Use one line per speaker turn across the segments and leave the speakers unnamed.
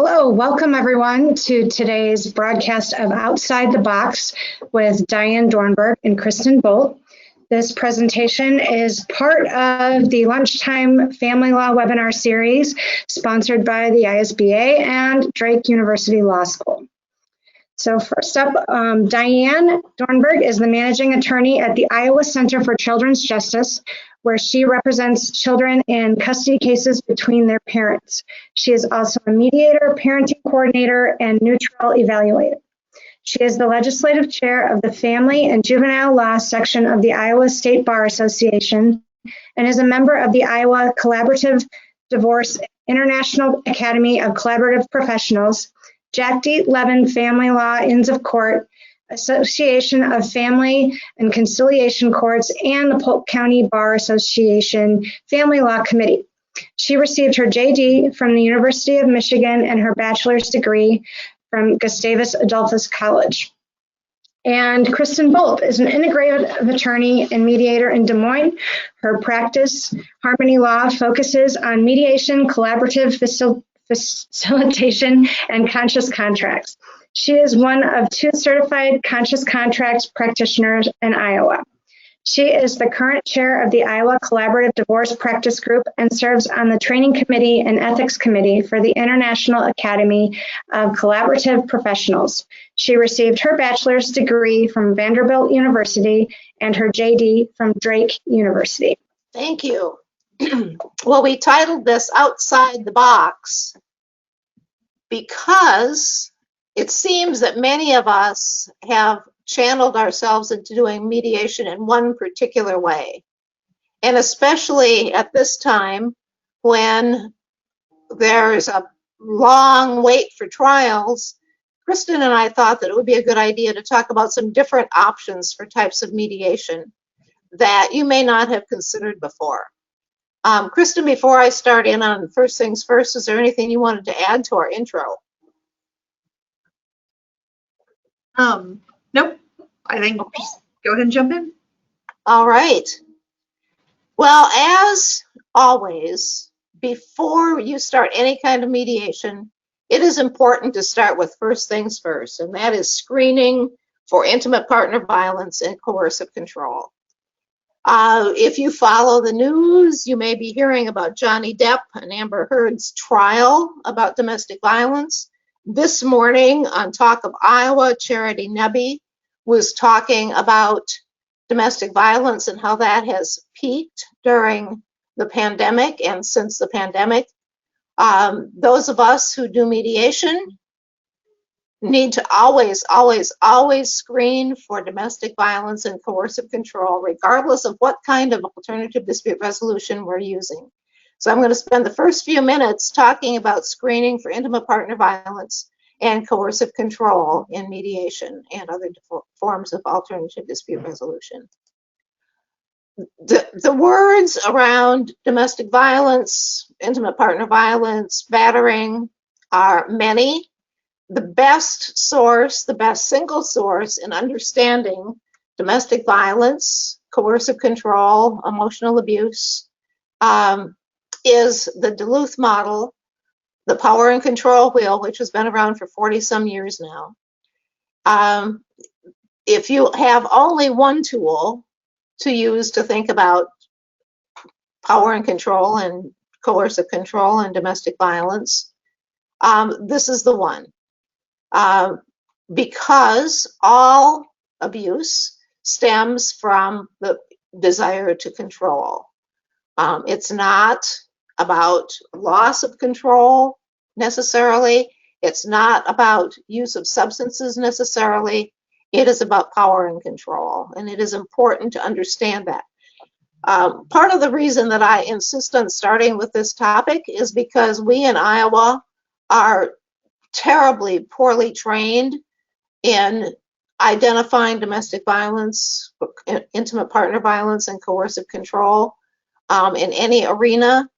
Hello, welcome everyone to today's broadcast of Outside the Box with Diane Dornberg and Kristen Boldt. This presentation is part of the Lunchtime Family Law webinar series sponsored by the ISBA and Drake University Law School. So first up, Diane Dornberg is the managing attorney at the Iowa Center for Children's Justice, where she represents children in custody cases between their parents. She is also a mediator, parenting coordinator, and neutral evaluator. She is the legislative chair of the Family and Juvenile Law section of the Iowa State Bar Association and is a member of the Iowa Collaborative Divorce International Academy of Collaborative Professionals, Jack D. Levin Family Law Inns of Court, Association of Family and Conciliation Courts, and the Polk County Bar Association Family Law Committee. She received her JD from the University of Michigan and her bachelor's degree from Gustavus Adolphus College. And Kristen Boldt is an integrative attorney and mediator in Des Moines. Her practice, Harmony Law, focuses on mediation, collaborative facilitation, and conscious contracts. She is one of 2 certified conscious contracts practitioners in Iowa. She is the current chair of the Iowa Collaborative Divorce Practice Group and serves on the training committee and ethics committee for the International Academy of Collaborative Professionals. She received her bachelor's degree from Vanderbilt University and her JD from Drake University.
Thank you. Well, we titled this Outside the Box because it seems that many of us have channeled ourselves into doing mediation in one particular way. And especially at this time when there's a long wait for trials, Kristen and I thought that it would be a good idea to talk about some different options for types of mediation that you may not have considered before. Kristen, before I start in on first things first, is there anything you wanted to add to our intro?
Nope. I think just go ahead and jump in.
All right. Well, as always, before you start any kind of mediation, it is important to start with first things first, and that is screening for intimate partner violence and coercive control. If you follow the news, you may be hearing about Johnny Depp and Amber Heard's trial about domestic violence. This morning on Talk of Iowa, Charity Nebbe was talking about domestic violence and how that has peaked during the pandemic and since the pandemic. Those of us who do mediation need to always, always, always screen for domestic violence and coercive control, regardless of what kind of alternative dispute resolution we're using. So I'm going to spend the first few minutes talking about screening for intimate partner violence and coercive control in mediation and other forms of alternative dispute resolution. The words around domestic violence, intimate partner violence, battering are many. The best source, the best single source in understanding domestic violence, coercive control, emotional abuse, is the Duluth model, the power and control wheel, which has been around for 40-some years now. If you have only one tool to use to think about power and control and coercive control and domestic violence, this is the one. Because all abuse stems from the desire to control. It's not about loss of control necessarily. It's not about use of substances necessarily. It is about power and control, and it is important to understand that. Part of the reason that I insist on starting with this topic is because we in Iowa are terribly poorly trained in identifying domestic violence, intimate partner violence, and coercive control in any arena.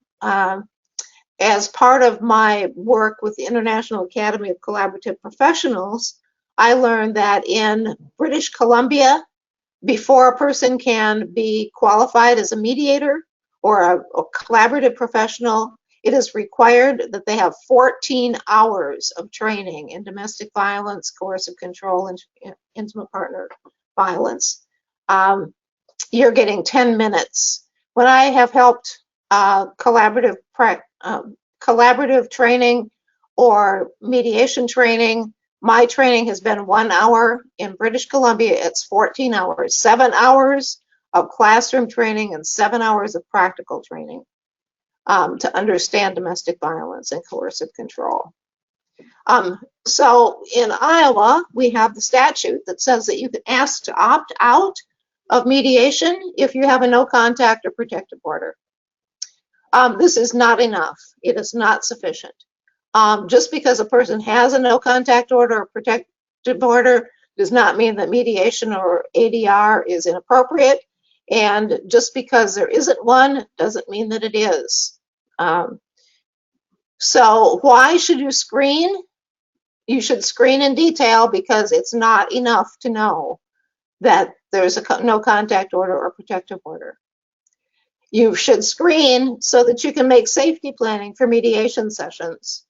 As part of my work with the International Academy of Collaborative Professionals, I learned that in British Columbia, before a person can be qualified as a mediator or a collaborative professional, It is required that they have 14 hours of training in domestic violence, coercive control, and intimate partner violence. You're getting 10 minutes. When I have helped collaborative training or mediation training, my training has been 1 hour. In British Columbia, it's 14 hours, 7 hours of classroom training and 7 hours of practical training to understand domestic violence and coercive control. So in Iowa, we have the statute that says that you can ask to opt out of mediation if you have a no contact or protective order. This is not enough. It is not sufficient. Just because a person has a no contact order or protective order does not mean that mediation or ADR is inappropriate. And just because there isn't one doesn't mean that it is. So why should you screen? You should screen in detail because it's not enough to know that there's a no contact order or protective order. You should screen so that you can make safety planning for mediation sessions.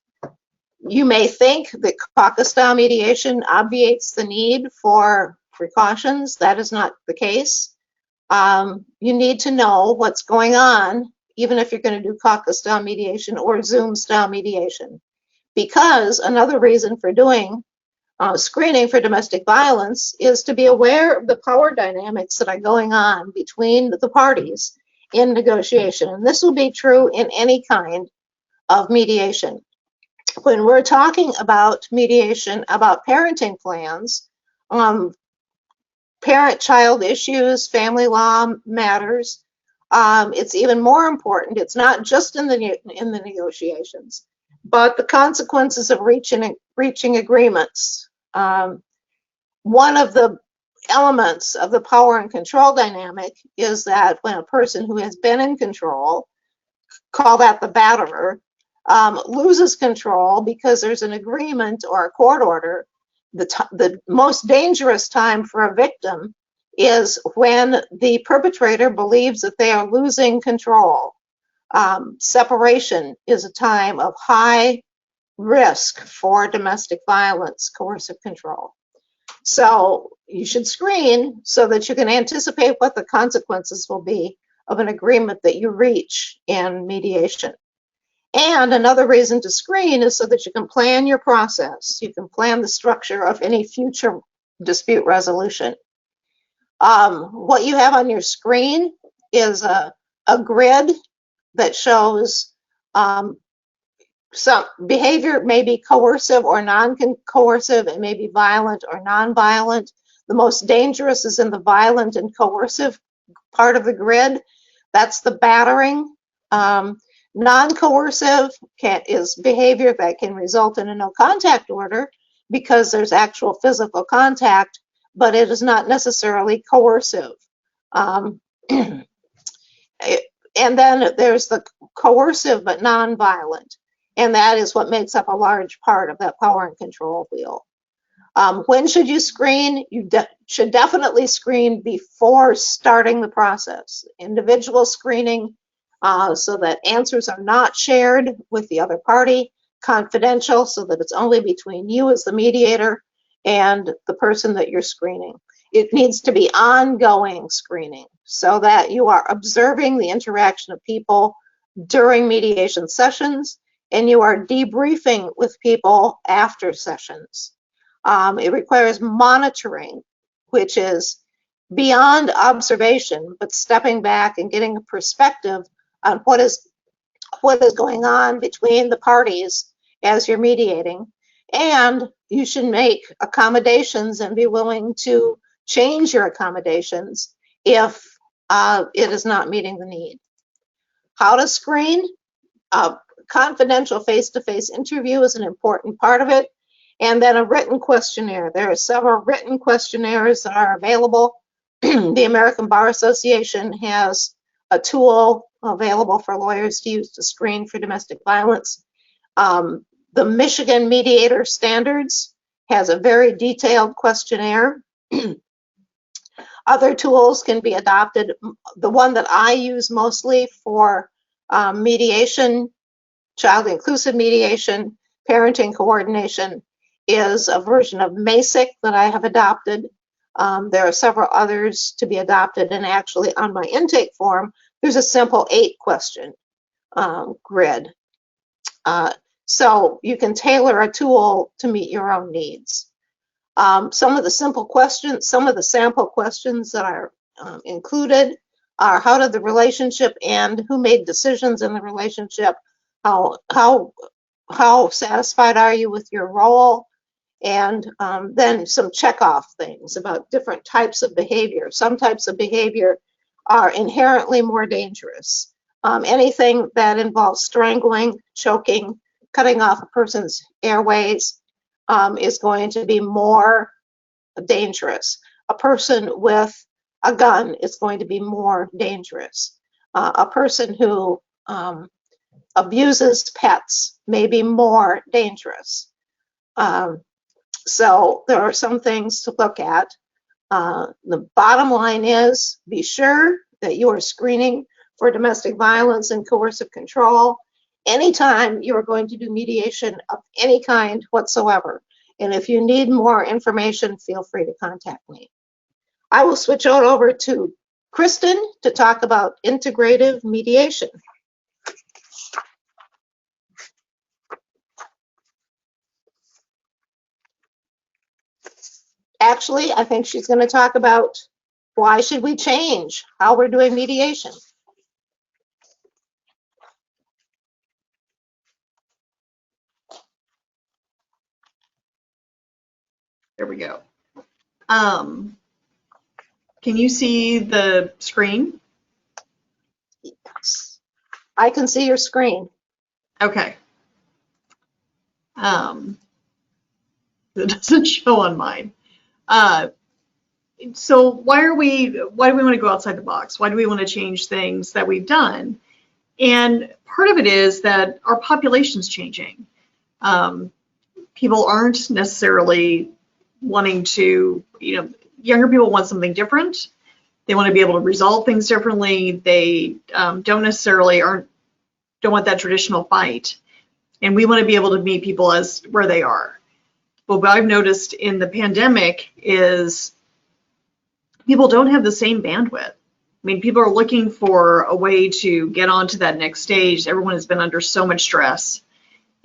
You may think that caucus-style mediation obviates the need for precautions. That is not the case. You need to know what's going on, even if you're going to do caucus-style mediation or Zoom-style mediation. Because another reason for doing screening for domestic violence is to be aware of the power dynamics that are going on between the parties in negotiation. And this will be true in any kind of mediation. When we're talking about mediation, about parenting plans, parent-child issues, family law matters, it's even more important. It's not just in the negotiations, but the consequences of reaching agreements. One of the elements of the power and control dynamic is that when a person who has been in control, call that the batterer, loses control because there's an agreement or a court order, the most dangerous time for a victim is when the perpetrator believes that they are losing control. Separation is a time of high risk for domestic violence, coercive control. So you should screen so that you can anticipate what the consequences will be of an agreement that you reach in mediation. And another reason to screen is so that you can plan your process. You can plan the structure of any future dispute resolution. What you have on your screen is a grid that shows some behavior may be coercive or non-coercive. It may be violent or non-violent. The most dangerous is in the violent and coercive part of the grid. That's the battering. Non-coercive is behavior that can result in a no contact order because there's actual physical contact, but it is not necessarily coercive. And then there's the coercive but non-violent, and that is what makes up a large part of that power and control wheel. When should you screen? You should definitely screen before starting the process. Individual screening so that answers are not shared with the other party. Confidential so that it's only between you as the mediator and the person that you're screening. It needs to be ongoing screening so that you are observing the interaction of people during mediation sessions and you are debriefing with people after sessions. It requires monitoring, which is beyond observation, but stepping back and getting a perspective on what is going on between the parties as you're mediating. And you should make accommodations and be willing to change your accommodations if it is not meeting the need. How to screen? Confidential face-to-face interview is an important part of it. And then a written questionnaire. There are several written questionnaires that are available. The American Bar Association has a tool available for lawyers to use to screen for domestic violence. The Michigan Mediator Standards has a very detailed questionnaire. Other tools can be adopted. The one that I use mostly for mediation child inclusive mediation, parenting coordination is a version of MASIC that I have adopted. There are several others to be adopted, and actually on my intake form, there's a simple 8-question grid. So you can tailor a tool to meet your own needs. Some of the simple questions, some of the sample questions that are included are: how did the relationship end? Who made decisions in the relationship? How satisfied are you with your role? And then some checkoff things about different types of behavior. Some types of behavior are inherently more dangerous. Anything that involves strangling, choking, cutting off a person's airways is going to be more dangerous. A person with a gun is going to be more dangerous. A person who abuses pets may be more dangerous. So there are some things to look at. The bottom line is, be sure that you are screening for domestic violence and coercive control anytime you are going to do mediation of any kind whatsoever. And if you need more information, feel free to contact me. I will switch on over to Kristen to talk about integrative mediation. Actually, I think she's going to talk about why should we change how we're doing mediation.
There we go. Can you see the screen?
Yes. I can see your screen.
Okay. It doesn't show on mine. So why do we want to go outside the box? Why do we want to change things that we've done? And part of it is that our population's changing. People aren't necessarily wanting to, younger people want something different. They want to be able to resolve things differently. They don't want that traditional fight. And we want to be able to meet people as where they are. But what I've noticed in the pandemic is people don't have the same bandwidth. I mean, people are looking for a way to get on to that next stage. Everyone has been under so much stress.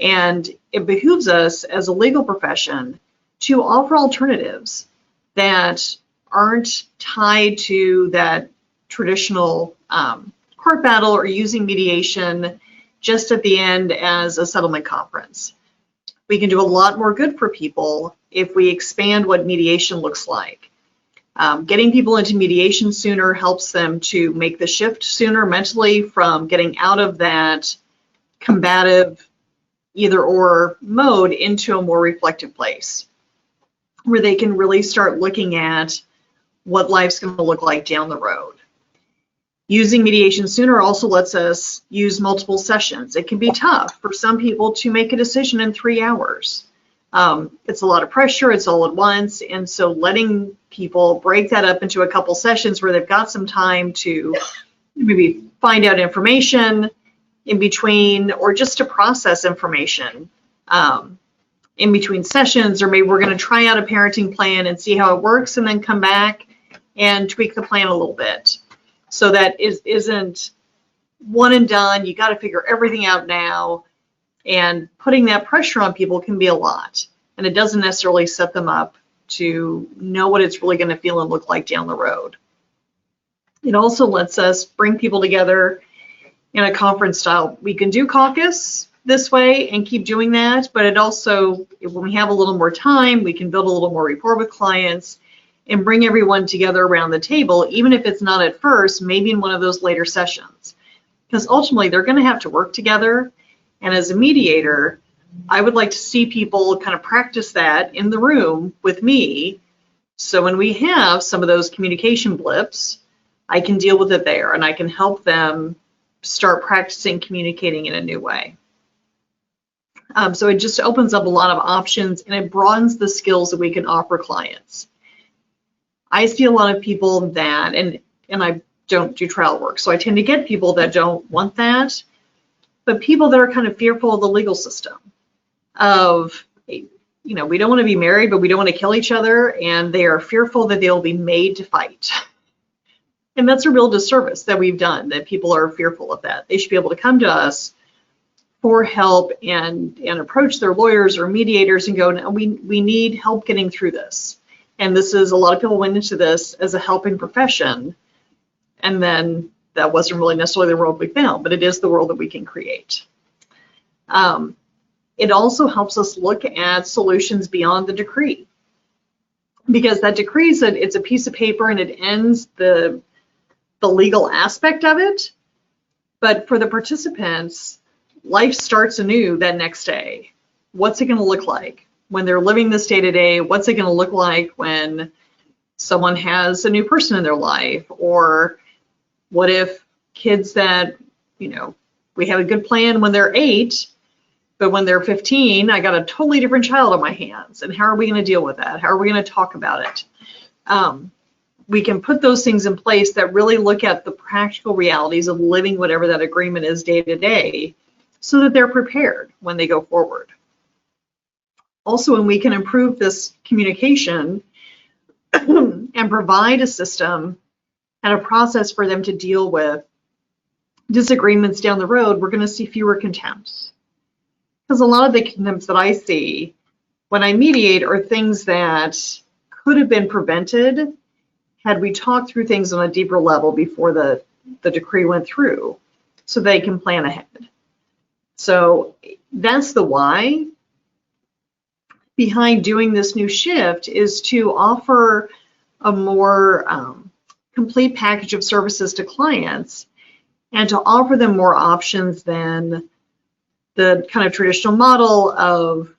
And it behooves us as a legal profession to offer alternatives that aren't tied to that traditional court battle or using mediation just at the end as a settlement conference. We can do a lot more good for people if we expand what mediation looks like. Getting people into mediation sooner helps them to make the shift sooner mentally from getting out of that combative either or mode into a more reflective place where they can really start looking at what life's going to look like down the road. Using mediation sooner also lets us use multiple sessions. It can be tough for some people to make a decision in 3 hours. It's a lot of pressure, it's all at once, and so letting people break that up into a couple sessions where they've got some time to maybe find out information in between, or just to process information in between sessions, or maybe we're going to try out a parenting plan and see how it works and then come back and tweak the plan a little bit. So that isn't one and done, you got to figure everything out now, and putting that pressure on people can be a lot, and it doesn't necessarily set them up to know what it's really going to feel and look like down the road. It also lets us bring people together in a conference style. We can do caucus this way and keep doing that, but it also, when we have a little more time, we can build a little more rapport with clients and bring everyone together around the table, even if it's not at first, maybe in one of those later sessions. Because ultimately, they're going to have to work together. And as a mediator, I would like to see people kind of practice that in the room with me. So when we have some of those communication blips, I can deal with it there and I can help them start practicing communicating in a new way. So it just opens up a lot of options and it broadens the skills that we can offer clients. I see a lot of people that, and I don't do trial work, so I tend to get people that don't want that. but people that are kind of fearful of the legal system of, we don't want to be married, but we don't want to kill each other, and they are fearful that they'll be made to fight. And that's a real disservice that we've done, that people are fearful of that. They should be able to come to us for help and approach their lawyers or mediators and go, no, we need help getting through this. And this is, a lot of people went into this as a helping profession, and then that wasn't really necessarily the world we found, but it is the world that we can create. It also helps us look at solutions beyond the decree, because that decree is it's a piece of paper and it ends the legal aspect of it. But for the participants, life starts anew that next day. What's it going to look like when they're living this day to day? What's it going to look like when someone has a new person in their life? Or what if kids that, we have a good plan when they're 8, but when they're 15, I got a totally different child on my hands. And how are we going to deal with that? How are we going to talk about it? We can put those things in place that really look at the practical realities of living whatever that agreement is day to day, so that they're prepared when they go forward. Also, when we can improve this communication and provide a system and a process for them to deal with disagreements down the road, we're going to see fewer contempts. Because a lot of the contempts that I see when I mediate are things that could have been prevented had we talked through things on a deeper level before the decree went through, so they can plan ahead. So that's the why behind doing this new shift, is to offer a more complete package of services to clients, and to offer them more options than the kind of traditional model of,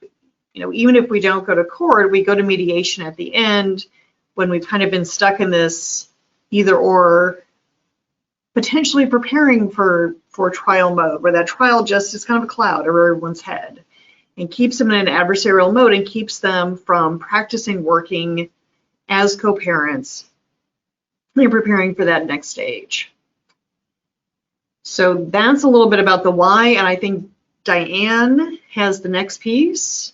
even if we don't go to court, we go to mediation at the end when we've kind of been stuck in this either or, potentially preparing for trial mode, where that trial just is kind of a cloud over everyone's head and keeps them in an adversarial mode and keeps them from practicing working as co-parents and preparing for that next stage. So that's a little bit about the why, and I think Diane has the next piece.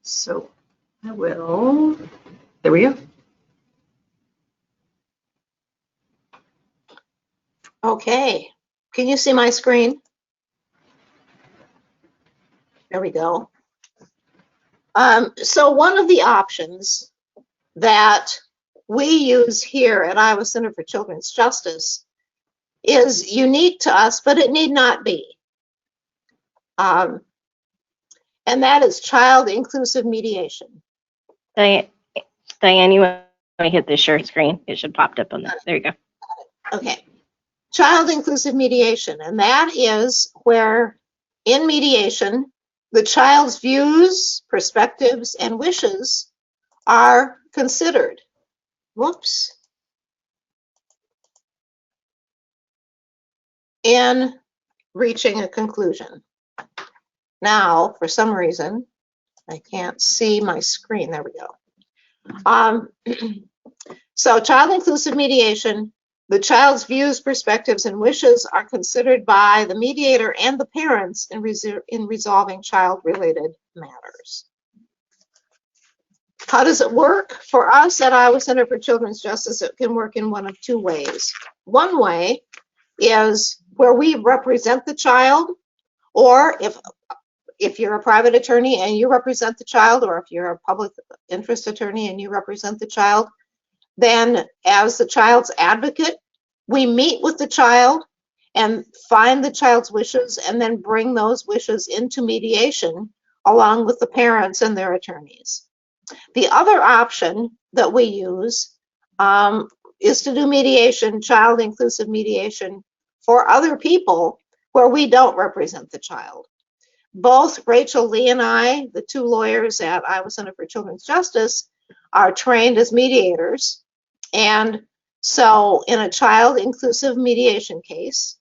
So I will, there we go.
Okay, can you see my screen? There we go. So one of the options that we use here at Iowa Center for Children's Justice is unique to us, but it need not be. And that is child inclusive mediation.
Diane, you want to hit the share screen? It should pop up on that. There you go.
Okay. Child inclusive mediation, and that is where in mediation the child's views, perspectives, and wishes are considered. Whoops. In reaching a conclusion. Now, for some reason, I can't see my screen. There we go. So child inclusive mediation, the child's views, perspectives, and wishes are considered by the mediator and the parents in resolving child-related matters. How does it work? For us at Iowa Center for Children's Justice, it can work in one of two ways. One way is where we represent the child, or if you're a private attorney and you represent the child, or if you're a public interest attorney and you represent the child, then as the child's advocate, we meet with the child and find the child's wishes and then bring those wishes into mediation along with the parents and their attorneys. The other option that we use is to do mediation, child inclusive mediation, for other people where we don't represent the child. Both Rachel Lee and I, the two lawyers at Iowa Center for Children's Justice, are trained as mediators. And so in a child inclusive mediation case,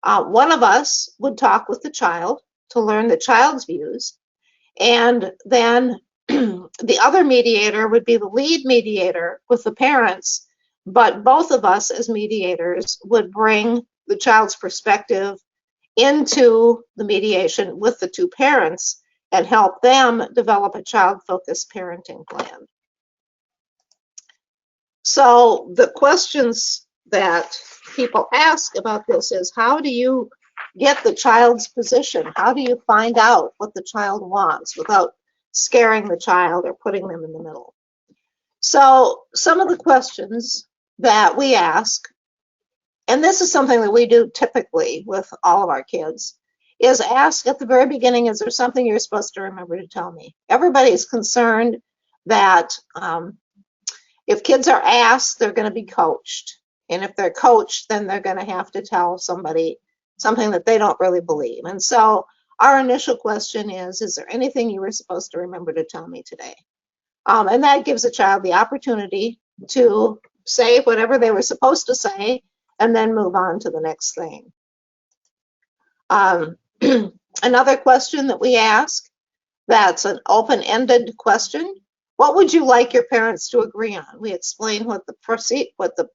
one of us would talk with the child to learn the child's views, and then the other mediator would be the lead mediator with the parents, but both of us as mediators would bring the child's perspective into the mediation with the two parents and help them develop a child-focused parenting plan. So the questions that people ask about this is, how do you get the child's position? How do you find out what the child wants without scaring the child or putting them in the middle? So some of the questions that we ask, and this is something that we do typically with all of our kids, is ask at the very beginning, is there something you're supposed to remember to tell me? Everybody's concerned that if kids are asked, they're going to be coached. And if they're coached, then they're going to have to tell somebody something that they don't really believe. And so our initial question is there anything you were supposed to remember to tell me today? And that gives a child the opportunity to say whatever they were supposed to say and then move on to the next thing. Another question that we ask, that's an open-ended question. What would you like your parents to agree on? We explain what the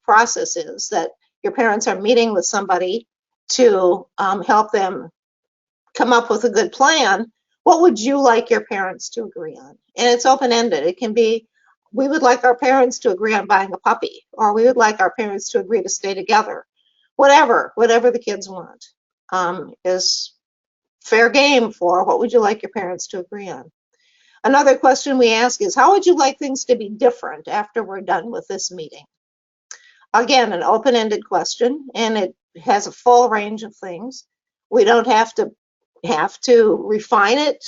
process is, that your parents are meeting with somebody to help them come up with a good plan. What would you like your parents to agree on? And it's open-ended. It can be, we would like our parents to agree on buying a puppy, or we would like our parents to agree to stay together. Whatever the kids want is fair game for what would you like your parents to agree on. Another question we ask is, how would you like things to be different after we're done with this meeting? Again, an open-ended question, and it has a full range of things. We don't have to refine it,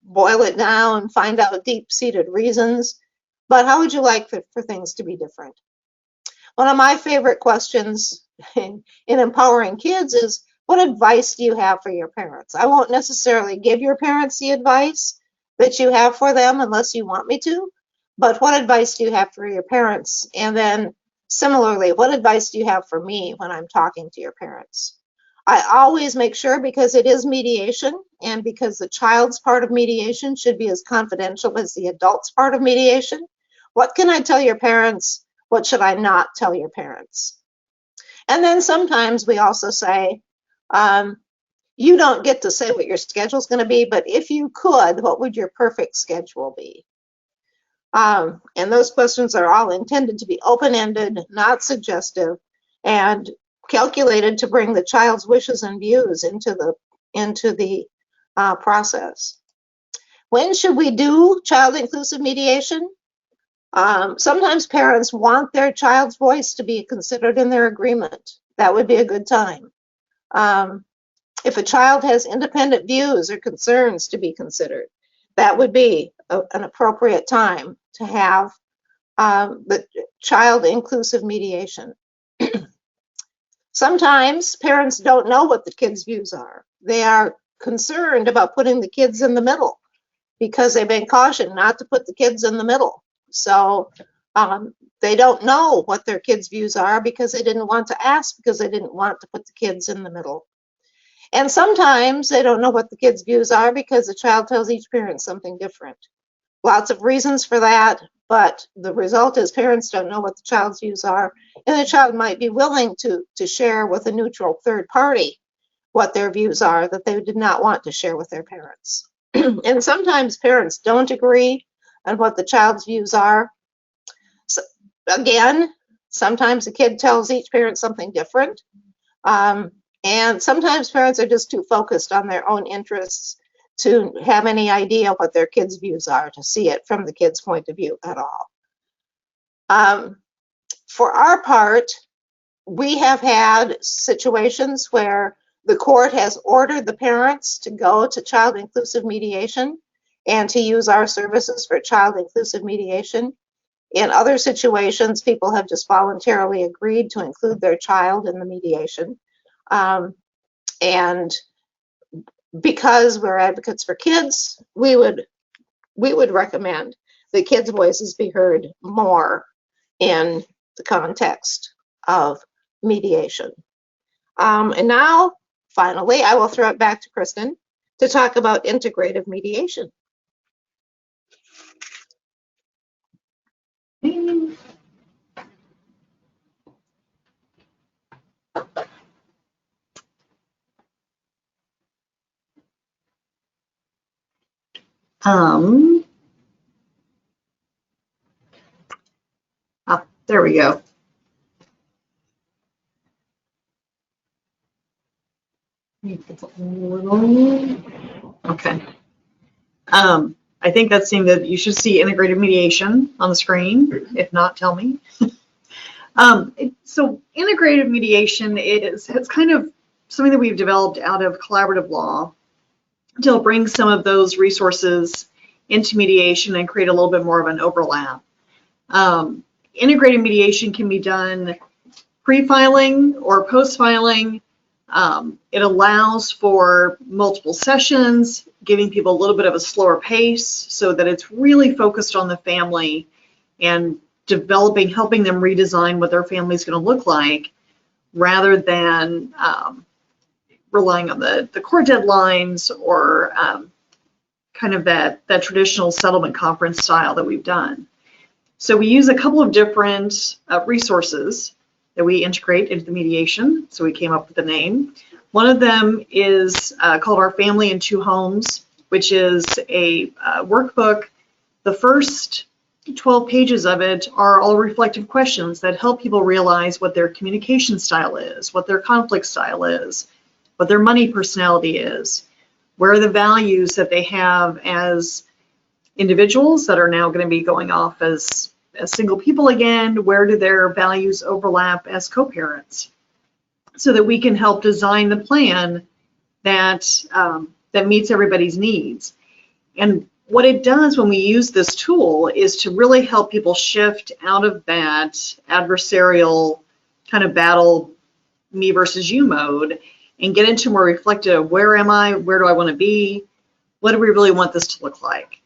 boil it down, find out deep-seated reasons, but how would you like for things to be different? One of my favorite questions in empowering kids is, what advice do you have for your parents? I won't necessarily give your parents the advice that you have for them unless you want me to, but what advice do you have for your parents? And then similarly, what advice do you have for me when I'm talking to your parents? I always make sure, because it is mediation and because the child's part of mediation should be as confidential as the adult's part of mediation. What can I tell your parents? What should I not tell your parents? And then sometimes we also say, you don't get to say what your schedule is going to be, but if you could, what would your perfect schedule be? And those questions are all intended to be open-ended, not suggestive, and calculated to bring the child's wishes and views into the process. When should we do child-inclusive mediation? Sometimes parents want their child's voice to be considered in their agreement. That would be a good time. If a child has independent views or concerns to be considered, that would be an appropriate time to have the child-inclusive mediation. Sometimes parents don't know what the kids' views are. They are concerned about putting the kids in the middle because they've been cautioned not to put the kids in the middle. So they don't know what their kids' views are because they didn't want to ask, because they didn't want to put the kids in the middle. And sometimes they don't know what the kids' views are because the child tells each parent something different. Lots of reasons for that, but the result is parents don't know what the child's views are, and the child might be willing to share with a neutral third party what their views are that they did not want to share with their parents. And sometimes parents don't agree on what the child's views are. So, again, sometimes the kid tells each parent something different. And sometimes parents are just too focused on their own interests to have any idea what their kids' views are, to see it from the kid's point of view at all. For our part, we have had situations where the court has ordered the parents to go to child-inclusive mediation and to use our services for child-inclusive mediation. In other situations, people have just voluntarily agreed to include their child in the mediation. And because we're advocates for kids, we would recommend that kids' voices be heard more in the context of mediation. And now, finally, I will throw it back to Kristen to talk about integrative mediation.
There we go. Okay. I think that's saying that you should see integrated mediation on the screen. If not, tell me. So integrative mediation it's kind of something that we've developed out of collaborative law to bring some of those resources into mediation and create a little bit more of an overlap. Integrated mediation can be done pre-filing or post-filing. It allows for multiple sessions, giving people a little bit of a slower pace so that it's really focused on the family and helping them redesign what their family is going to look like, rather than relying on the court deadlines or kind of that traditional settlement conference style that we've done. So we use a couple of different resources that we integrate into the mediation. So we came up with the name. One of them is called Our Family in Two Homes, which is a workbook. The first 12 pages of it are all reflective questions that help people realize what their communication style is, what their conflict style is, what their money personality is, where are the values that they have as individuals that are now going to be going off as single people again, where do their values overlap as co-parents, so that we can help design the plan that meets everybody's needs. And what it does when we use this tool is to really help people shift out of that adversarial kind of battle, me versus you mode, and get into more reflective, where am I, where do I want to be, what do we really want this to look like?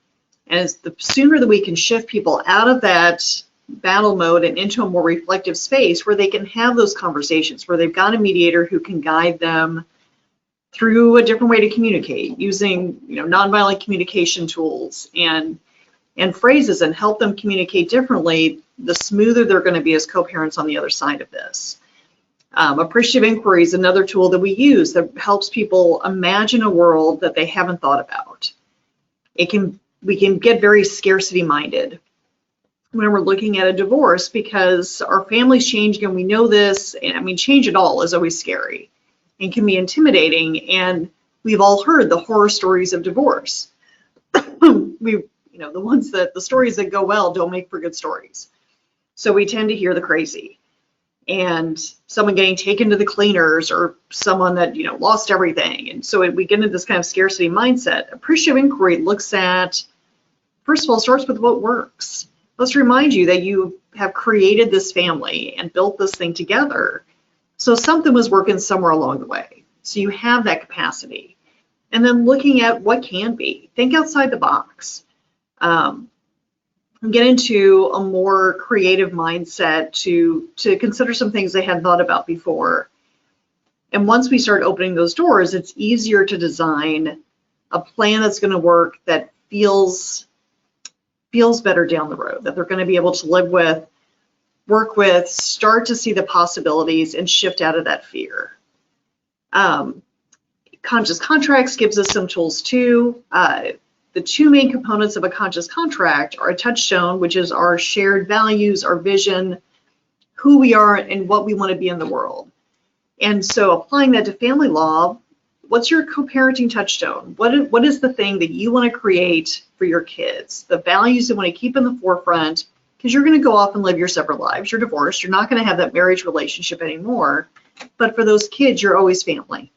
And it's the sooner that we can shift people out of that battle mode and into a more reflective space where they can have those conversations, where they've got a mediator who can guide them through a different way to communicate, using nonviolent communication tools and phrases, and help them communicate differently, the smoother they're going to be as co-parents on the other side of this. Appreciative Inquiry is another tool that we use that helps people imagine a world that they haven't thought about. We can get very scarcity minded when we're looking at a divorce, because our family's changing and we know this. And I mean, change at all is always scary and can be intimidating. And we've all heard the horror stories of divorce. The stories that go well don't make for good stories. So we tend to hear the crazy, and someone getting taken to the cleaners, or someone that lost everything. And so we get into this kind of scarcity mindset. Appreciative Inquiry looks at, first of all, starts with what works. Let's remind you that you have created this family and built this thing together. So something was working somewhere along the way. So you have that capacity. And then looking at what can be. Think outside the box. Get into a more creative mindset to consider some things they hadn't thought about before. And once we start opening those doors, it's easier to design a plan that's going to work, that feels better down the road, that they're going to be able to live with, work with, start to see the possibilities, and shift out of that fear. Conscious contracts gives us some tools too. The two main components of a conscious contract are a touchstone, which is our shared values, our vision, who we are, and what we want to be in the world. And so applying that to family law, what's your co-parenting touchstone? What is the thing that you want to create for your kids? The values you want to keep in the forefront, because you're going to go off and live your separate lives. You're divorced. You're not going to have that marriage relationship anymore. But for those kids, you're always family.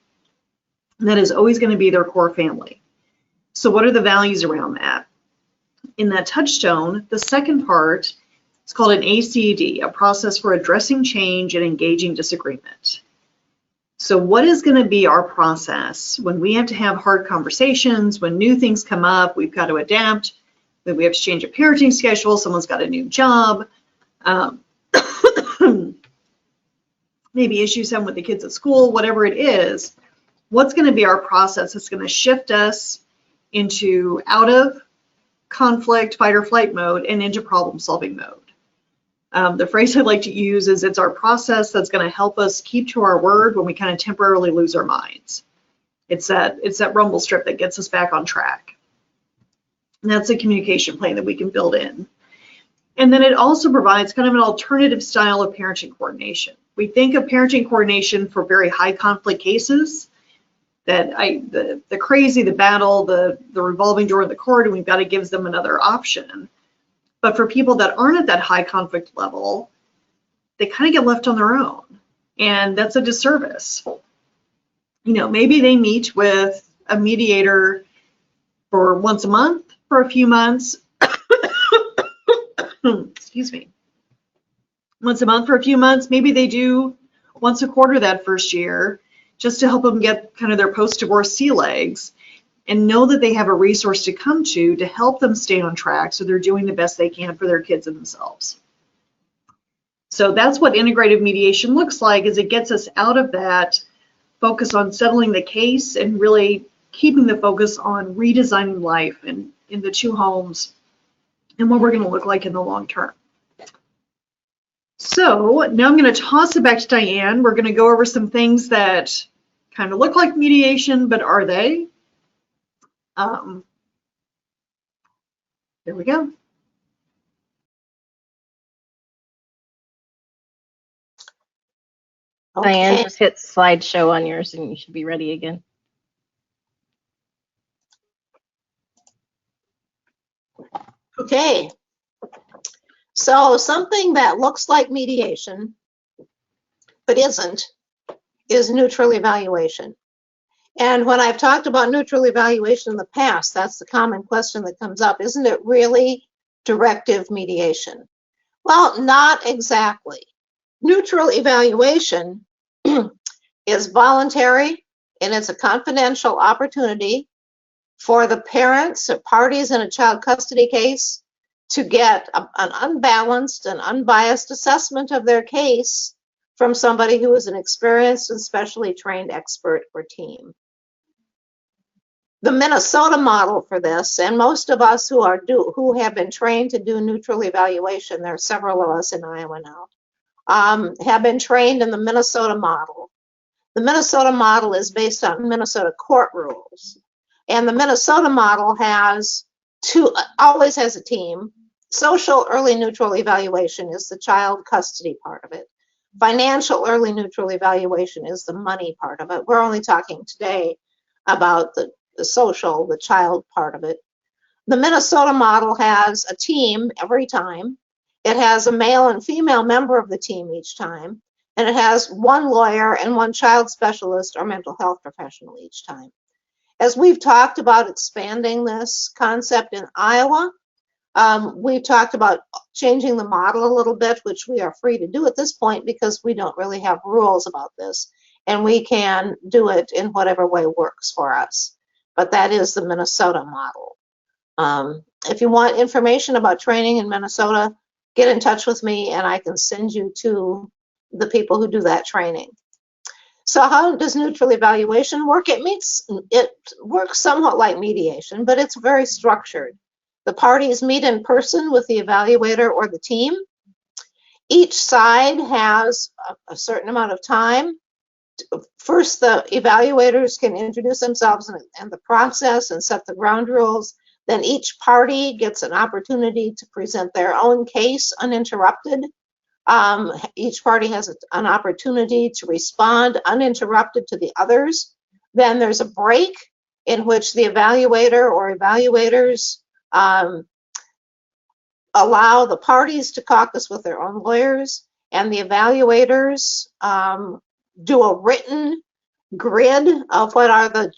And that is always going to be their core family. So what are the values around that? In that touchstone, the second part is called an ACD, a process for addressing change and engaging disagreement. So what is going to be our process when we have to have hard conversations, when new things come up, we've got to adapt, when we have to change a parenting schedule, someone's got a new job, maybe issues happen with the kids at school, whatever it is, what's going to be our process that's going to shift us into out of conflict, fight or flight mode, and into problem solving mode. The phrase I like to use is, it's our process that's going to help us keep to our word when we kind of temporarily lose our minds. It's that rumble strip that gets us back on track. And that's a communication plan that we can build in. And then it also provides kind of an alternative style of parenting coordination. We think of parenting coordination for very high conflict cases, that the crazy, the battle, the revolving door in the court, and we've got to give them another option. But for people that aren't at that high conflict level, they kind of get left on their own. And that's a disservice. You know, maybe they meet with a mediator for once a month for a few months. Excuse me. Once a month for a few months. Maybe they do once a quarter that first year, just to help them get kind of their post-divorce sea legs and know that they have a resource to come to help them stay on track so they're doing the best they can for their kids and themselves. So that's what integrative mediation looks like, is it gets us out of that focus on settling the case and really keeping the focus on redesigning life in the two homes and what we're going to look like in the long term. So now I'm going to toss it back to Diane. We're going to go over some things that kind of look like mediation, but are they? There we go.
Okay.
Diane, just hit slideshow on yours and you should be ready again.
Okay. So something that looks like mediation, but isn't, is neutral evaluation. And when I've talked about neutral evaluation in the past, that's the common question that comes up. Isn't it really directive mediation? Well, not exactly. Neutral evaluation is voluntary, and it's a confidential opportunity for the parents or parties in a child custody case to get an unbalanced and unbiased assessment of their case from somebody who is an experienced and specially trained expert or team. The Minnesota model for this, and most of us who have been trained to do neutral evaluation, there are several of us in Iowa now, have been trained in the Minnesota model. The Minnesota model is based on Minnesota court rules. And the Minnesota model always has a team. Social early neutral evaluation is the child custody part of it. Financial early neutral evaluation is the money part of it. We're only talking today about the social, the child part of it. The Minnesota model has a team every time. It has a male and female member of the team each time. And it has one lawyer and one child specialist or mental health professional each time. As we've talked about expanding this concept in Iowa, we've talked about changing the model a little bit, which we are free to do at this point because we don't really have rules about this. And we can do it in whatever way works for us. But that is the Minnesota model. If you want information about training in Minnesota, get in touch with me and I can send you to the people who do that training. So how does neutral evaluation work? It works somewhat like mediation, but it's very structured. The parties meet in person with the evaluator or the team. Each side has a certain amount of time. First, the evaluators can introduce themselves and the process and set the ground rules. Then each party gets an opportunity to present their own case uninterrupted. Each party has an opportunity to respond uninterrupted to the others. Then there's a break in which the evaluator or evaluators allow the parties to caucus with their own lawyers, and the evaluators do a written grid of what are the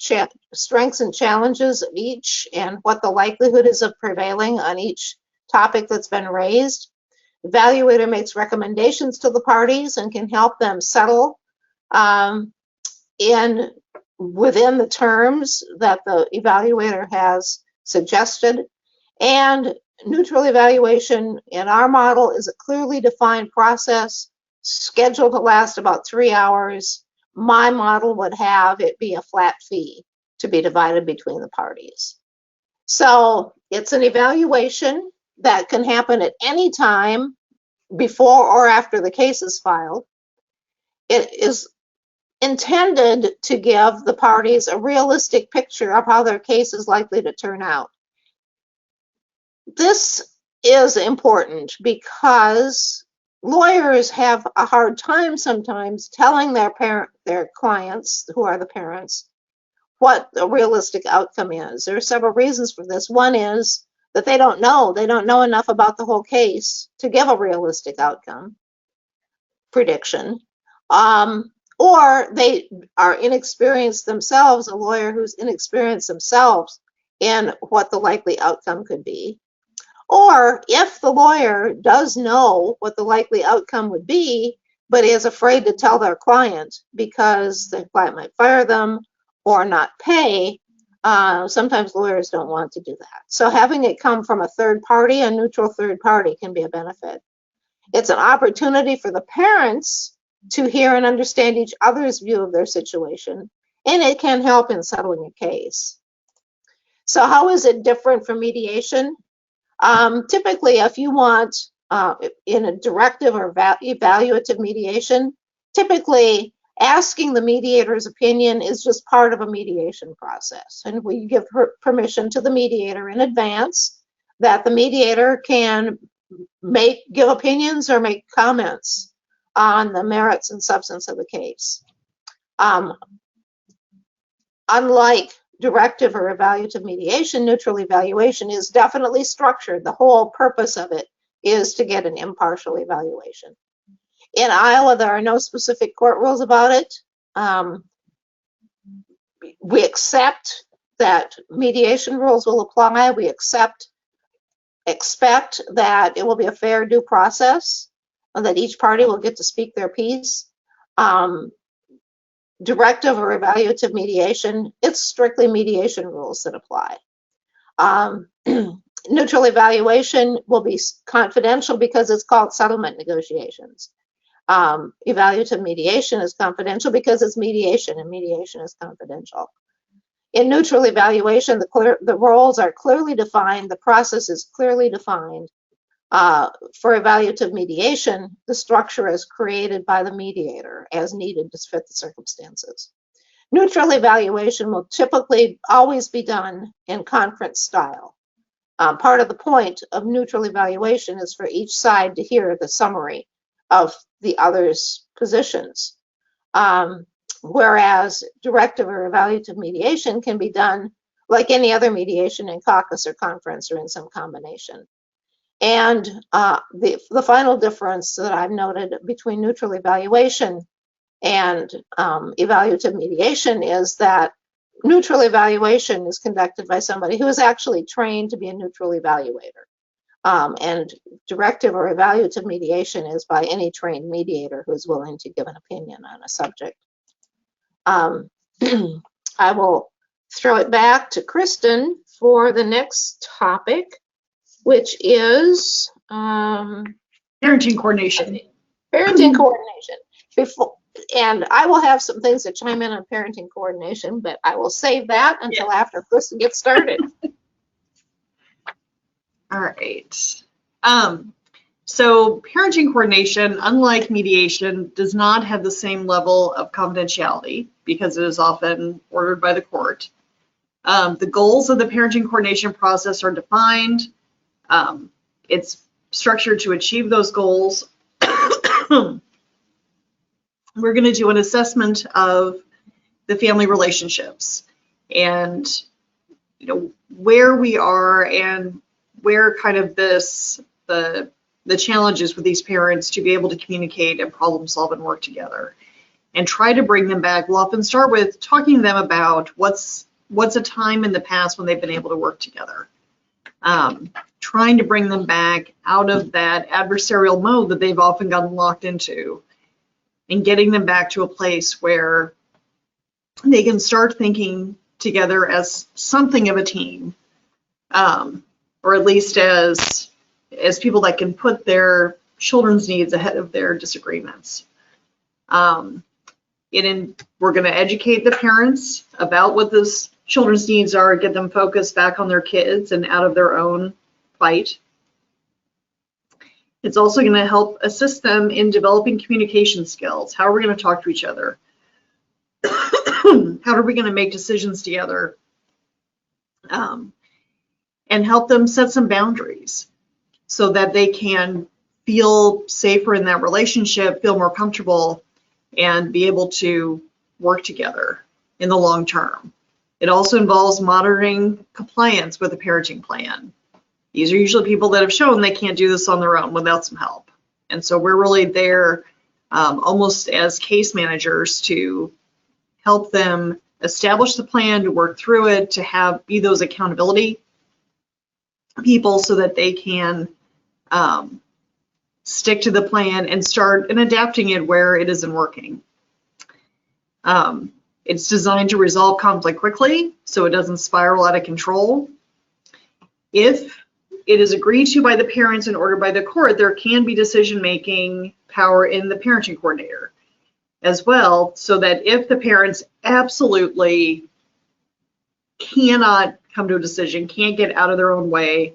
strengths and challenges of each and what the likelihood is of prevailing on each topic that's been raised. The evaluator makes recommendations to the parties and can help them settle within the terms that the evaluator has suggested. And neutral evaluation in our model is a clearly defined process scheduled to last about 3 hours. My model would have it be a flat fee to be divided between the parties. So it's an evaluation that can happen at any time before or after the case is filed. It is intended to give the parties a realistic picture of how their case is likely to turn out. this is important because lawyers have a hard time sometimes telling their clients, who are the parents, what a realistic outcome is. There are several reasons for this. One is that they don't know enough about the whole case to give a realistic outcome prediction. Or they are inexperienced themselves, a lawyer who's inexperienced themselves in what the likely outcome could be. Or if the lawyer does know what the likely outcome would be, but is afraid to tell their client because the client might fire them or not pay, sometimes lawyers don't want to do that. So having it come from a third party, a neutral third party, can be a benefit. It's an opportunity for the parents to hear and understand each other's view of their situation, and it can help in settling a case. So how is it different from mediation? Typically, if you want in a directive or evaluative mediation, typically asking the mediator's opinion is just part of a mediation process. And we give permission to the mediator in advance that the mediator can give opinions or make comments on the merits and substance of the case. Unlike directive or evaluative mediation, neutral evaluation is definitely structured. The whole purpose of it is to get an impartial evaluation. In Iowa, there are no specific court rules about it. We accept that mediation rules will apply. We expect that it will be a fair due process, and that each party will get to speak their piece. Directive or evaluative mediation, it's strictly mediation rules that apply. Neutral evaluation will be confidential because it's called settlement negotiations. Evaluative mediation is confidential because it's mediation, and mediation is confidential. In neutral evaluation, the roles are clearly defined, the process is clearly defined. For evaluative mediation, the structure is created by the mediator as needed to fit the circumstances. Neutral evaluation will typically always be done in conference style. Part of the point of neutral evaluation is for each side to hear the summary of the other's positions. Whereas directive or evaluative mediation can be done like any other mediation in caucus or conference or in some combination. And the final difference that I've noted between neutral evaluation and evaluative mediation is that neutral evaluation is conducted by somebody who is actually trained to be a neutral evaluator. And directive or evaluative mediation is by any trained mediator who is willing to give an opinion on a subject. I will throw it back to Kristen for the next topic, which is
parenting coordination.
Parenting coordination. And I will have some things to chime in on parenting coordination, but I will save that until after Kristen gets started.
All right. So parenting coordination, unlike mediation, does not have the same level of confidentiality because it is often ordered by the court. The goals of the parenting coordination process are defined. It's structured to achieve those goals. We're going to do an assessment of the family relationships and, you know, where we are and where kind of the challenges with these parents to be able to communicate and problem solve and work together and try to bring them back. We'll often start with talking to them about what's a time in the past when they've been able to work together. Trying to bring them back out of that adversarial mode that they've often gotten locked into and getting them back to a place where they can start thinking together as something of a team, or at least as people that can put their children's needs ahead of their disagreements. We're going to educate the parents about what those children's needs are, get them focused back on their kids and out of their own fight. It's also going to help assist them in developing communication skills. How are we going to talk to each other? How are we going to make decisions together? and help them set some boundaries so that they can feel safer in that relationship, feel more comfortable, and be able to work together in the long term. It also involves monitoring compliance with the parenting plan. These are usually people that have shown they can't do this on their own without some help. And so we're really there almost as case managers to help them establish the plan, to work through it, to be those accountability people so that they can stick to the plan and start adapting it where it isn't working. It's designed to resolve conflict quickly so it doesn't spiral out of control. If it is agreed to by the parents and ordered by the court, there can be decision-making power in the parenting coordinator as well, so that if the parents absolutely cannot come to a decision, can't get out of their own way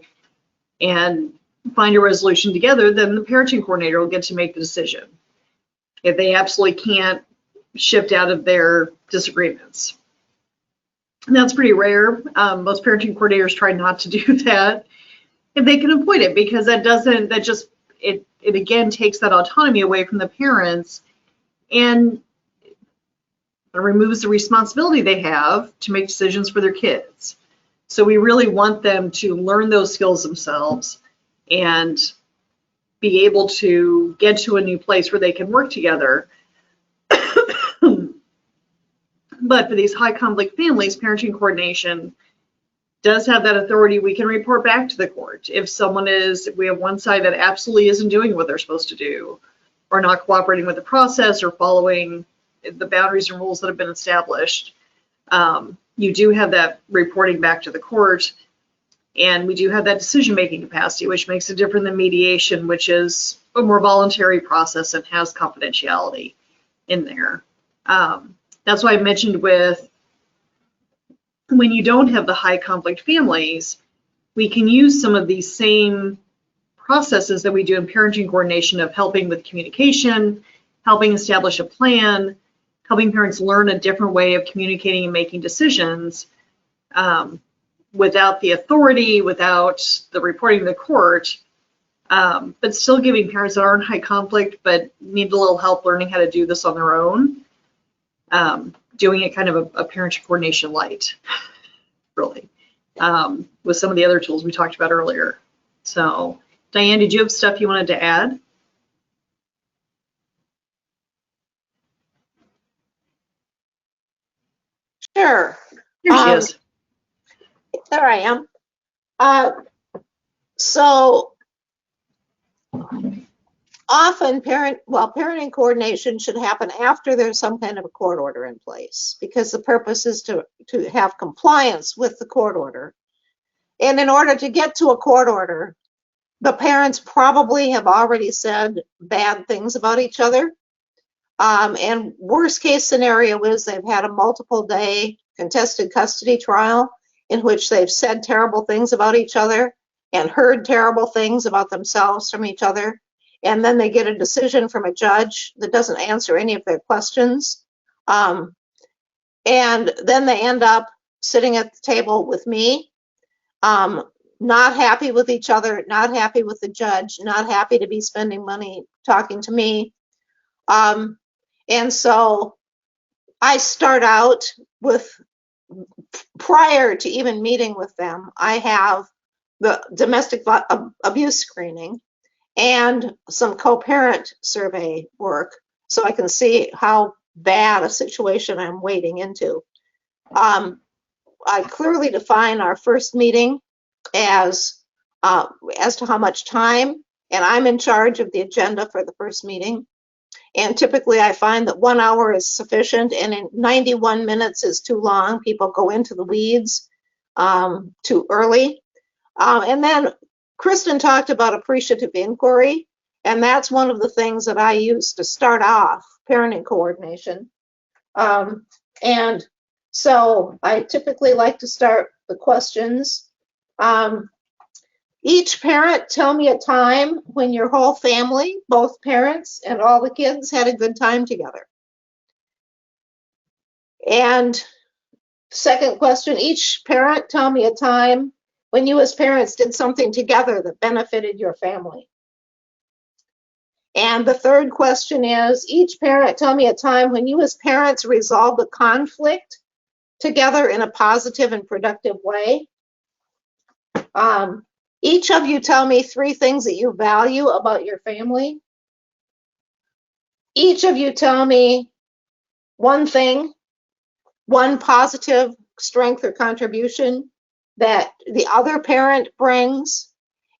and find a resolution together, then the parenting coordinator will get to make the decision. If they absolutely can't shift out of their disagreements. And that's pretty rare. Most parenting coordinators try not to do that if they can avoid it, because it again takes that autonomy away from the parents and removes the responsibility they have to make decisions for their kids. So we really want them to learn those skills themselves and be able to get to a new place where they can work together. But for these high conflict families, parenting coordination does have that authority. We can report back to the court if we have one side that absolutely isn't doing what they're supposed to do, or not cooperating with the process, or following the boundaries and rules that have been established. You do have that reporting back to the court, and we do have that decision-making capacity, which makes it different than mediation, which is a more voluntary process and has confidentiality in there. That's why I mentioned when you don't have the high conflict families, we can use some of these same processes that we do in parenting coordination of helping with communication, helping establish a plan, helping parents learn a different way of communicating and making decisions without the authority, without the reporting to the court, but still giving parents that are in high conflict but need a little help learning how to do this on their own. Doing it kind of a parenting coordination light, really, with some of the other tools we talked about earlier. So, Diane, did you have stuff you wanted to add?
Sure.
Here she is.
There I am. So often parenting coordination should happen after there's some kind of a court order in place, because the purpose is to have compliance with the court order. And in order to get to a court order, the parents probably have already said bad things about each other. And worst case scenario is they've had a multiple day contested custody trial in which they've said terrible things about each other and heard terrible things about themselves from each other. And then they get a decision from a judge that doesn't answer any of their questions. And then they end up sitting at the table with me, not happy with each other, not happy with the judge, not happy to be spending money talking to me. And so I start out with, prior to even meeting with them, I have the domestic abuse screening and some co-parent survey work so I can see how bad a situation I'm wading into. I clearly define our first meeting as to how much time, and I'm in charge of the agenda for the first meeting. And typically I find that 1 hour is sufficient, and in 91 minutes is too long. People go into the weeds too early. And then Kristen talked about appreciative inquiry, and that's one of the things that I use to start off parenting coordination. And so I typically like to start the questions. Each parent, tell me a time when your whole family, both parents and all the kids, had a good time together. And second question, each parent, tell me a time when you as parents did something together that benefited your family? And the third question is, each parent tell me a time when you as parents resolved a conflict together in a positive and productive way. Each of you tell me 3 things that you value about your family. Each of you tell me one thing, one positive strength or contribution that the other parent brings.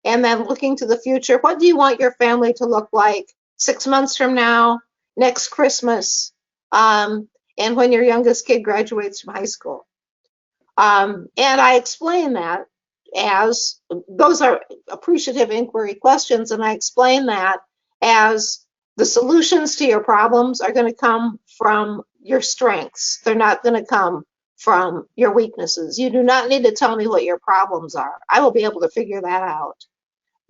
And then looking to the future, what do you want your family to look like 6 months from now, next Christmas, and when your youngest kid graduates from high school? And I explain that as, those are appreciative inquiry questions, and I explain that as the solutions to your problems are going to come from your strengths. They're not going to come from your weaknesses. You do not need to tell me what your problems are. I will be able to figure that out.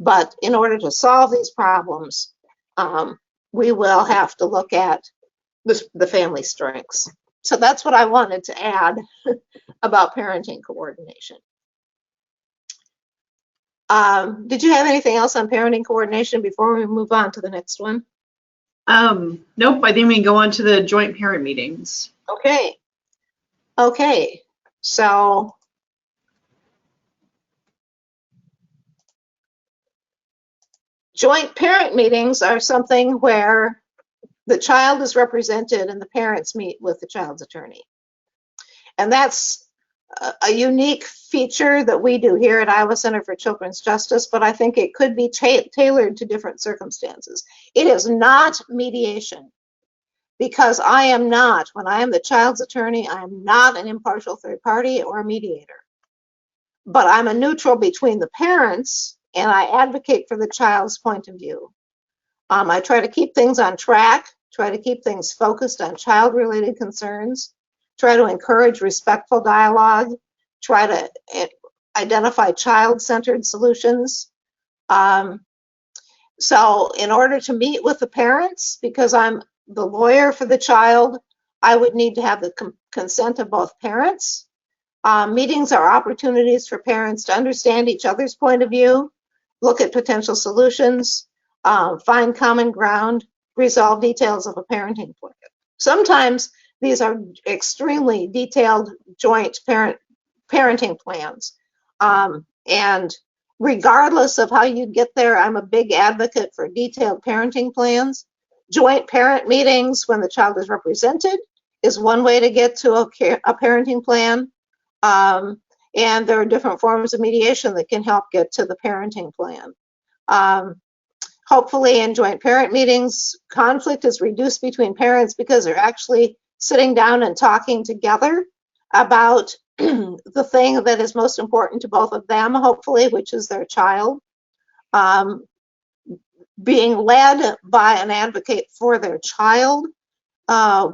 But in order to solve these problems, we will have to look at the family strengths. So that's what I wanted to add about parenting coordination. Did you have anything else on parenting coordination before we move on to the next one?
Nope, I think we can go on to the joint parent meetings.
Okay. Okay, so joint parent meetings are something where the child is represented and the parents meet with the child's attorney. And that's a unique feature that we do here at Iowa Center for Children's Justice, but I think it could be tailored to different circumstances. It is not mediation, because I am not, when I am the child's attorney, I am not an impartial third party or a mediator. But I'm a neutral between the parents, and I advocate for the child's point of view. I try to keep things on track, try to keep things focused on child-related concerns, try to encourage respectful dialogue, try to identify child-centered solutions. So in order to meet with the parents, because I'm the lawyer for the child, I would need to have the consent of both parents. Meetings are opportunities for parents to understand each other's point of view, look at potential solutions, find common ground, resolve details of a parenting plan. Sometimes these are extremely detailed joint parenting plans. And regardless of how you get there, I'm a big advocate for detailed parenting plans. Joint parent meetings when the child is represented is one way to get to a parenting plan. And there are different forms of mediation that can help get to the parenting plan. Hopefully in joint parent meetings, conflict is reduced between parents because they're actually sitting down and talking together about the thing that is most important to both of them, hopefully, which is their child. Being led by an advocate for their child,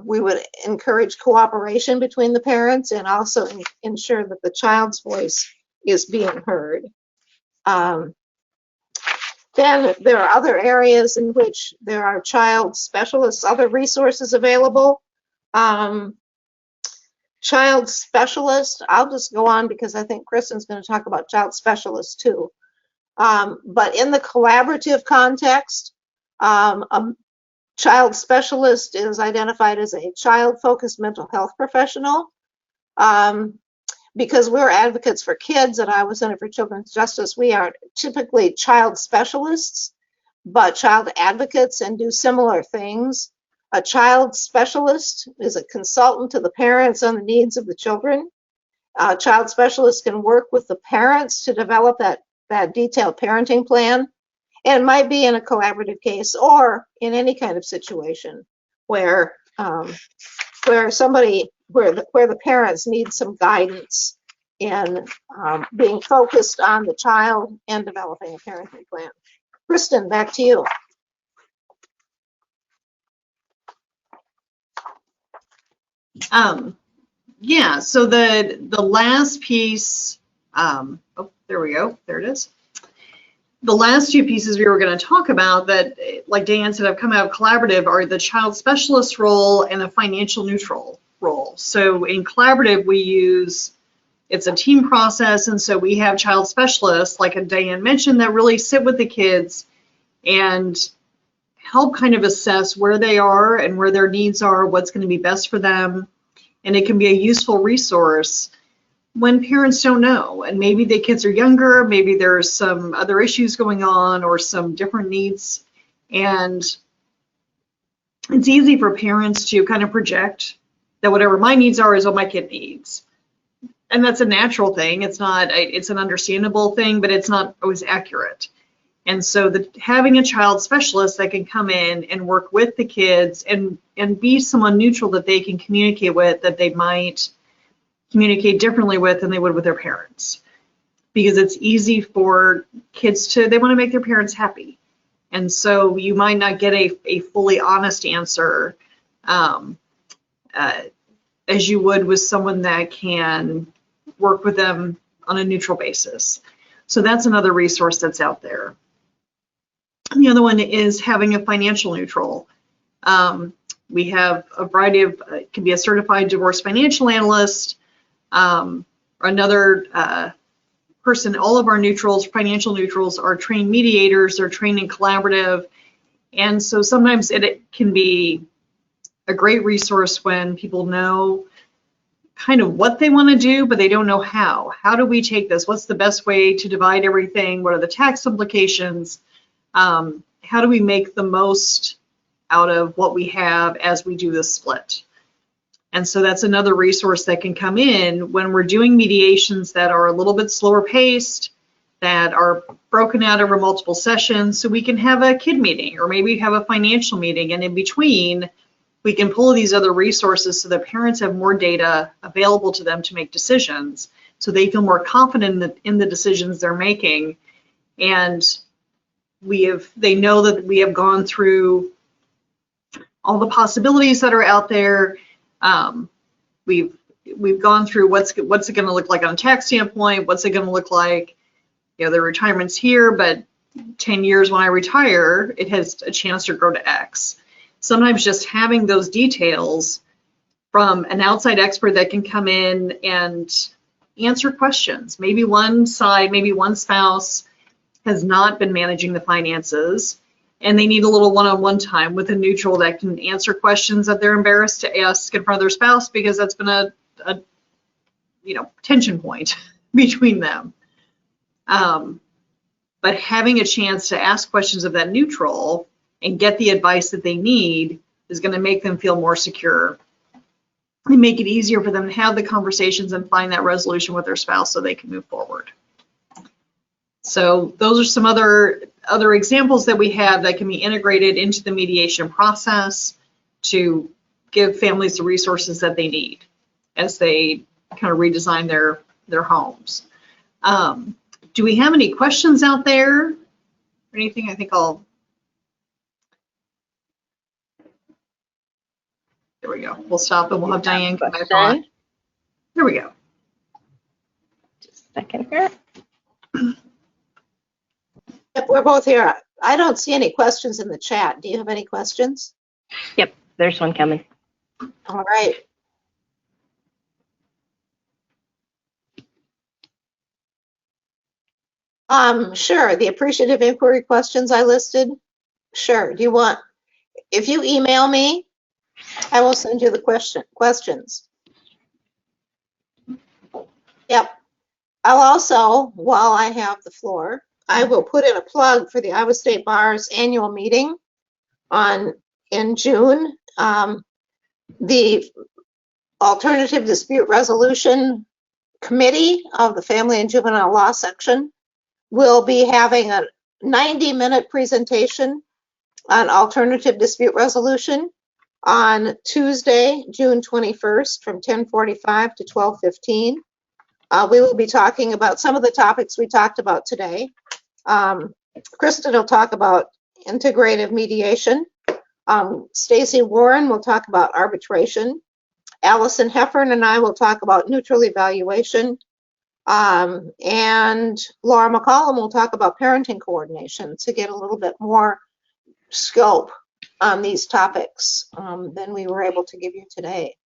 we would encourage cooperation between the parents and also ensure that the child's voice is being heard. Then there are other areas in which there are child specialists, other resources available. Child specialist, I'll just go on because I think Kristen's going to talk about child specialists too. But in the collaborative context, a child specialist is identified as a child-focused mental health professional. Because we're advocates for kids at Iowa Center for Children's Justice, we aren't typically child specialists, but child advocates and do similar things. A child specialist is a consultant to the parents on the needs of the children. A child specialist can work with the parents to develop that detailed parenting plan. And it might be in a collaborative case or in any kind of situation where the parents need some guidance in being focused on the child and developing a parenting plan. Kristen, back to you.
Yeah, so the last piece, oh, there we go, there it is. The last two pieces we were going to talk about that, like Diane said, have come out of collaborative are the child specialist role and the financial neutral role. So in collaborative, we use it's a team process, and so we have child specialists, like Diane mentioned, that really sit with the kids and help kind of assess where they are and where their needs are, what's going to be best for them. And it can be a useful resource when parents don't know, and maybe the kids are younger, maybe there's some other issues going on or some different needs. And it's easy for parents to kind of project that whatever my needs are is what my kid needs. And that's a natural thing. It's not, it's an understandable thing, but it's not always accurate. And so having a child specialist that can come in and work with the kids and be someone neutral that they can communicate with, that they might communicate differently with than they would with their parents. Because it's easy for kids to, they want to make their parents happy. And so you might not get a fully honest answer as you would with someone that can work with them on a neutral basis. So that's another resource that's out there. The other one is having a financial neutral. We have a variety of, it can be a certified divorce financial analyst, or another person. All of our neutrals, financial neutrals, are trained mediators, they're trained in collaborative. And so sometimes it can be a great resource when people know kind of what they want to do, but they don't know how. How do we take this? What's the best way to divide everything? What are the tax implications? How do we make the most out of what we have as we do this split? And so that's another resource that can come in when we're doing mediations that are a little bit slower paced, that are broken out over multiple sessions. So we can have a kid meeting, or maybe have a financial meeting, and in between, we can pull these other resources so that parents have more data available to them to make decisions, so they feel more confident in the decisions they're making. And they know that we have gone through all the possibilities that are out there. We've gone through what's it going to look like on a tax standpoint, what's it going to look like, the retirement's here, but 10 years when I retire, it has a chance to grow to X. Sometimes just having those details from an outside expert that can come in and answer questions. Maybe one side, maybe one spouse has not been managing the finances, and they need a little one-on-one time with a neutral that can answer questions that they're embarrassed to ask in front of their spouse, because that's been a tension point between them. But having a chance to ask questions of that neutral and get the advice that they need is going to make them feel more secure and make it easier for them to have the conversations and find that resolution with their spouse so they can move forward. So those are some other examples that we have that can be integrated into the mediation process to give families the resources that they need as they kind of redesign their homes. Do we have any questions out there or anything? I think there we go. We'll stop and we'll have Diane come back on. There we go.
Just a second here.
Yep, we're both here. I don't see any questions in the chat. Do you have any questions?
Yep, there's one coming.
All right. Sure, the appreciative inquiry questions I listed. Sure, if you email me, I will send you the questions. Yep. I'll also, while I have the floor, I will put in a plug for the Iowa State Bar's annual meeting in June. The Alternative Dispute Resolution Committee of the Family and Juvenile Law section will be having a 90-minute presentation on alternative dispute resolution on Tuesday, June 21st from 10:45 to 12:15. We will be talking about some of the topics we talked about today. Kristen will talk about integrative mediation. Stacy Warren will talk about arbitration. Allison Heffern and I will talk about neutral evaluation. And Laura McCollum will talk about parenting coordination to get a little bit more scope on these topics than we were able to give you today.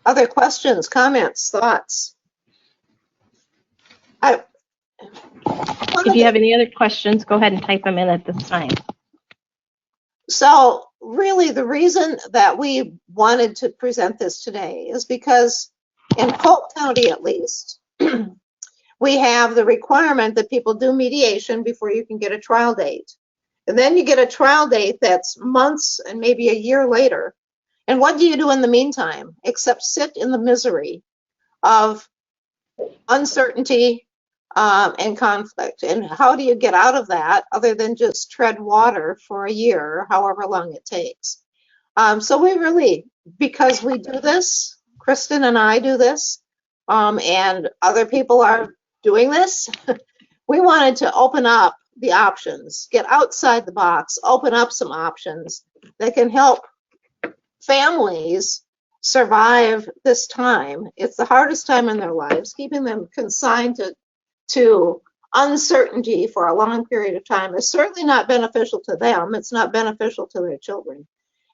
Other questions, comments, thoughts?
If you have any other questions, go ahead and type them in at this time.
So really the reason that we wanted to present this today is because in Polk County, at least, we have the requirement that people do mediation before you can get a trial date. And then you get a trial date that's months and maybe a year later. And what do you do in the meantime except sit in the misery of uncertainty and conflict? And how do you get out of that other than just tread water for a year, however long it takes? So we really, because we do this, Kristen and I do this, and other people are doing this, we wanted to open up the options, get outside the box, open up some options that can help families survive this time. It's the hardest time in their lives. Keeping them consigned to uncertainty for a long period of time is certainly not beneficial to them. It's not beneficial to their children.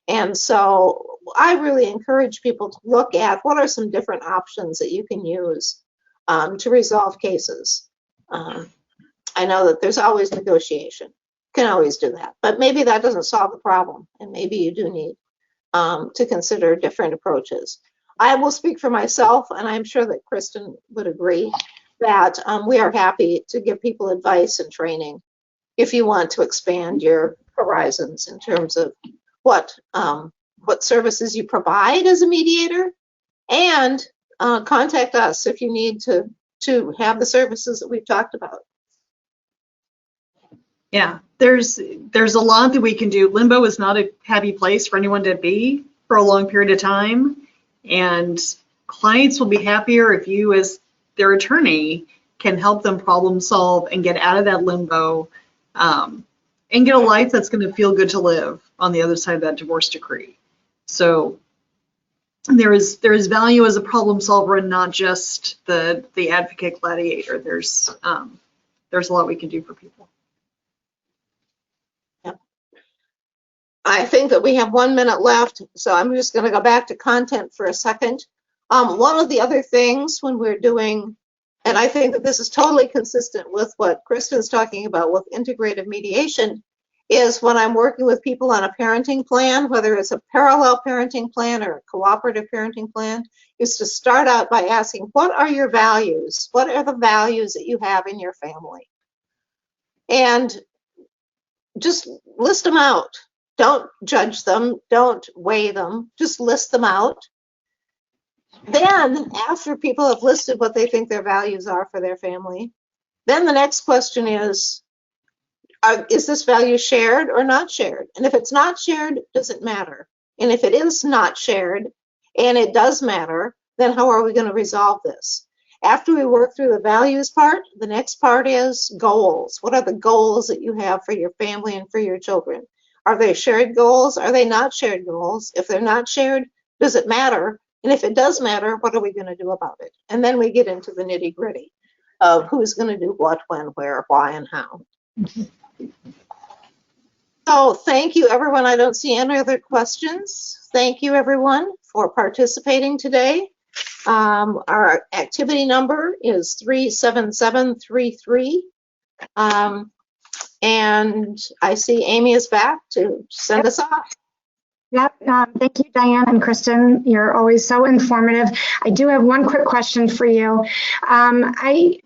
And so I really encourage people to look at what are some different options that you can use to resolve cases. I know that there's always negotiation. Can always do that. But maybe that doesn't solve the problem. And maybe you do need to consider different approaches. I will speak for myself, and I'm sure that Kristen would agree that we are happy to give people advice and training if you want to expand your horizons in terms of what services you provide as a mediator, and contact us if you need to have the services that we've talked about.
Yeah, there's a lot that we can do. Limbo is not a happy place for anyone to be for a long period of time, and clients will be happier if you, as their attorney, can help them problem solve and get out of that limbo, and get a life that's going to feel good to live on the other side of that divorce decree. So there is value as a problem solver and not just the advocate gladiator. There's a lot we can do for people.
I think that we have 1 minute left, so I'm just going to go back to content for a second. One of the other things when we're doing, and I think that this is totally consistent with what Kristen's talking about with integrative mediation, is when I'm working with people on a parenting plan, whether it's a parallel parenting plan or a cooperative parenting plan, is to start out by asking, what are your values? What are the values that you have in your family? And just list them out. Don't judge them. Don't weigh them. Just list them out. Then, after people have listed what they think their values are for their family, then the next question is this value shared or not shared? And if it's not shared, does it matter? And if it is not shared and it does matter, then how are we going to resolve this? After we work through the values part, the next part is goals. What are the goals that you have for your family and for your children? Are they shared goals? Are they not shared goals? If they're not shared, does it matter? And if it does matter, what are we going to do about it? And then we get into the nitty-gritty of who's going to do what, when, where, why, and how. So thank you, everyone. I don't see any other questions. Thank you, everyone, for participating today. Our activity number is 37733. And I see Amy is back to send us off.
Yep. Thank you, Diane and Kristen. You're always so informative. I do have one quick question for you. Every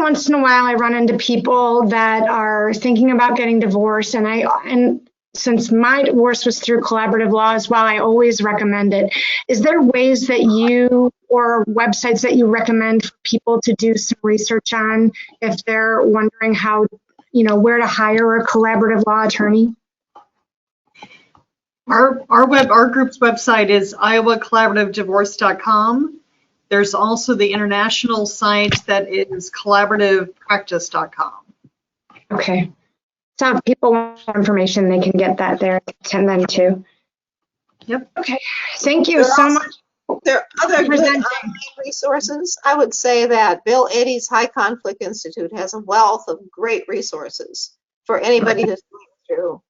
once in a while, I run into people that are thinking about getting divorced, and since my divorce was through collaborative law as well, I always recommend it. Is there ways that you or websites that you recommend for people to do some research on if they're wondering how, where to hire a collaborative law attorney?
Our group's website is iowacollaborativedivorce.com. There's also the international site that is collaborativepractice.com.
Okay. So if people want more information, they can get that there and then too.
Yep.
Okay. Thank you so much.
There are other good online resources. I would say that Bill Eddy's High Conflict Institute has a wealth of great resources for anybody who's going through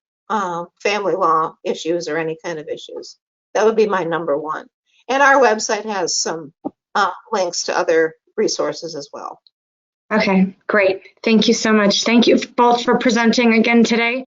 family law issues or any kind of issues. That would be my number one. And our website has some links to other resources as well.
Okay, great. Thank you so much. Thank you both for presenting again today.